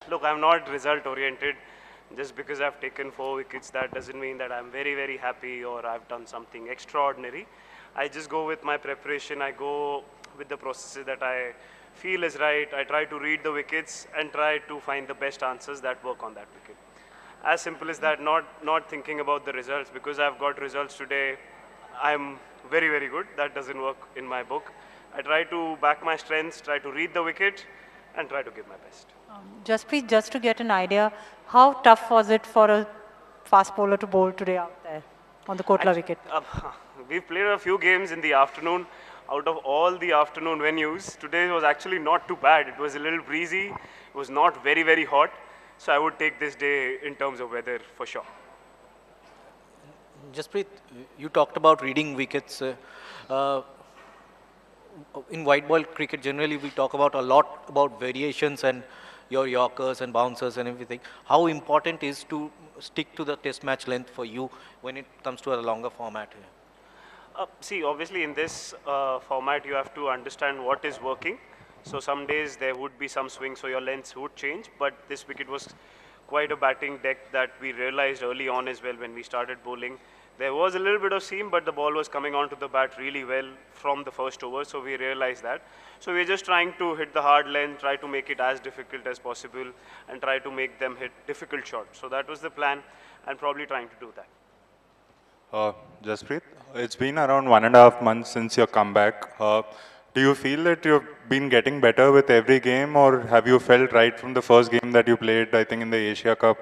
look, I'm not result oriented. Just because I've taken 4 wickets, that doesn't mean that I'm very, very happy or I've done something extraordinary. I just go with my preparation. I go with the processes that I feel is right. I try to read the wickets and try to find the best answers that work on that wicket. As simple as that, not thinking about the results. Because I've got results today, I'm very, very good. That doesn't work in my book. I try to back my strengths, try to read the wicket, and try to give my best. Jasprit, just to get an idea, how tough was it for a fast bowler to bowl today out there on the Kotla wicket? We've played a few games in the afternoon. Out of all the afternoon venues, today was actually not too bad. It was a little breezy. It was not very, very hot. So I would take this day in terms of weather for sure. Jasprit, you talked about reading wickets. In white ball cricket, generally we talk about a lot about variations and your yorkers and bouncers and everything. How important is to stick to the test match length for you when it comes to a longer format here? See, obviously in this format, you have to understand what is working. So some days there would be some swings, so your lengths would change. But this wicket was quite a batting deck that we realized early on as well when we started bowling. There was a little bit of seam, but the ball was coming onto the bat really well from the first over, so we realized that. So we're just trying to hit the hard length, try to make it as difficult as possible, and try to make them hit difficult shots. So that was the plan, and probably trying to do that. Jasprit, it's been around 1.5 months since your comeback. Do you feel that you've been getting better with every game, or have you felt right from the first game that you played, I think in the Asia Cup,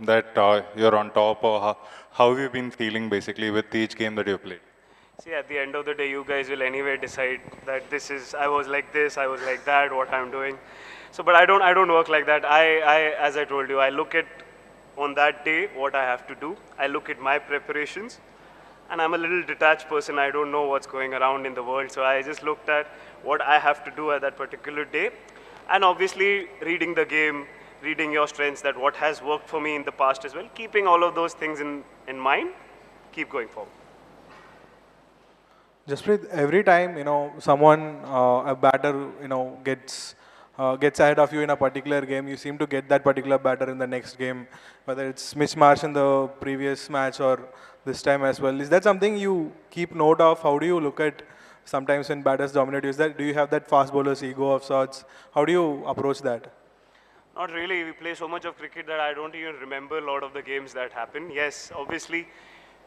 that you're on top, or how have you been feeling basically with each game that you've played? See, at the end of the day, you guys will anyway decide that this is, I was like this, I was like that, what I'm doing. So, but I don't work like that. As I told you, I look at on that day what I have to do. I look at my preparations. And I'm a little detached person. I don't know what's going around in the world. So I just looked at what I have to do at that particular day. And obviously, reading the game, reading your strengths, that what has worked for me in the past as well, keeping all of those things in mind, keep going forward. Jasprit, every time, someone, a batter, gets ahead of you in a particular game, you seem to get that particular batter in the next game, whether it's Mitch Marsh in the previous match or this time as well. Is that something you keep note of? How do you look at sometimes when batters dominate? Do you have that fast bowler's ego of sorts? How do you approach that? Not really. We play so much of cricket that I don't even remember a lot of the games that happen. Yes, obviously,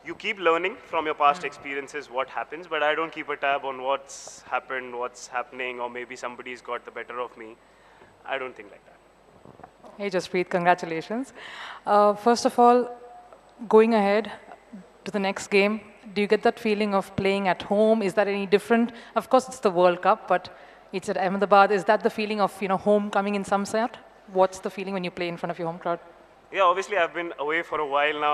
you keep learning from your past experiences what happens, but I don't keep a tab on what's happened, what's happening, or maybe somebody's got the better of me. I don't think like that. Hey, Jasprit, congratulations. First of all, going ahead to the next game, do you get that feeling of playing at home? Is that any different? Of course, it's the World Cup, but it's at Ahmedabad. Is that the feeling of home coming in some sort? What's the feeling when you play in front of your home crowd? Yeah, obviously I've been away for a while now.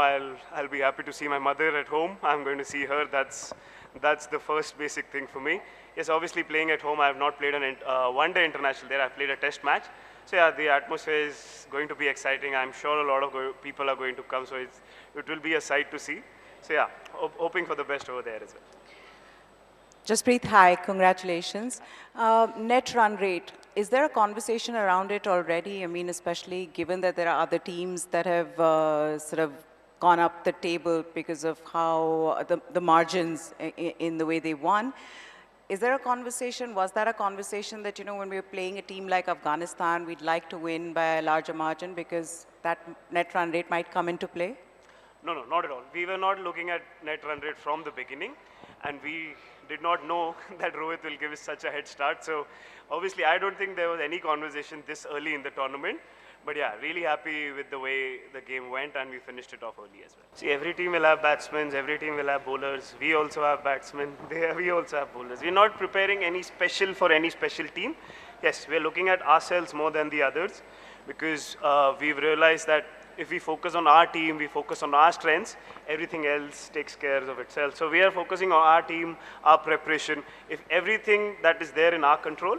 I'll be happy to see my mother at home. I'm going to see her. That's the first basic thing for me. Yes, obviously playing at home. I have not played a one-day international there. I've played a test match. So yeah, the atmosphere is going to be exciting. I'm sure a lot of people are going to come. So it will be a sight to see. So yeah, hoping for the best over there as well. Jasprit, hi, congratulations. Net run rate, is there a conversation around it already? I mean, especially given that there are other teams that have sort of gone up the table because of how the margins in the way they won. Is there a conversation, was that a conversation that, when we were playing a team like Afghanistan, we'd like to win by a larger margin because that net run rate might come into play? No, not at all. We were not looking at net run rate from the beginning, and we did not know that Rohit will give us such a head start. So obviously, I don't think there was any conversation this early in the tournament. But yeah, really happy with the way the game went, and we finished it off early as well. See, every team will have batsmen, every team will have bowlers. We also have batsmen, we also have bowlers. We're not preparing any special for any special team. Yes, we're looking at ourselves more than the others, because we've realized that if we focus on our team, we focus on our strengths, everything else takes care of itself. So we are focusing on our team, our preparation. If everything that is there in our control,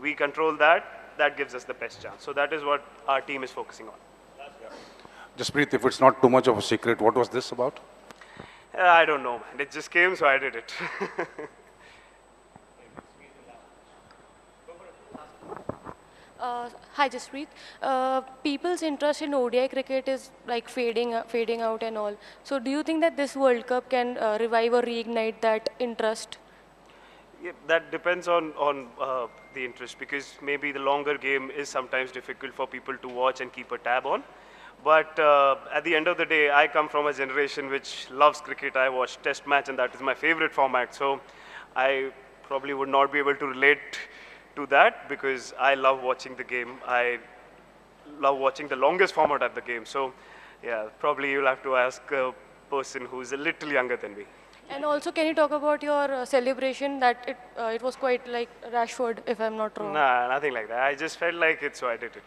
we control that, that gives us the best chance. So that is what our team is focusing on. Jasprit, if it's not too much of a secret, what was this about? I don't know, man. It just came, so I did it. Hi, Jasprit. People's interest in ODI cricket is like fading out and all. So, do you think that this World Cup can revive or reignite that interest? Yeah, that depends on the interest, because maybe the longer game is sometimes difficult for people to watch and keep a tab on. But at the end of the day, I come from a generation which loves cricket. I watch Test match, and that is my favorite format. So I probably would not be able to relate to that, because I love watching the game. I love watching the longest format of the game. So yeah, probably you'll have to ask a person who's a little younger than me. And also, can you talk about your celebration that it was quite like Rashford, if I'm not wrong? Nah, nothing like that. I just felt like it, so I did it.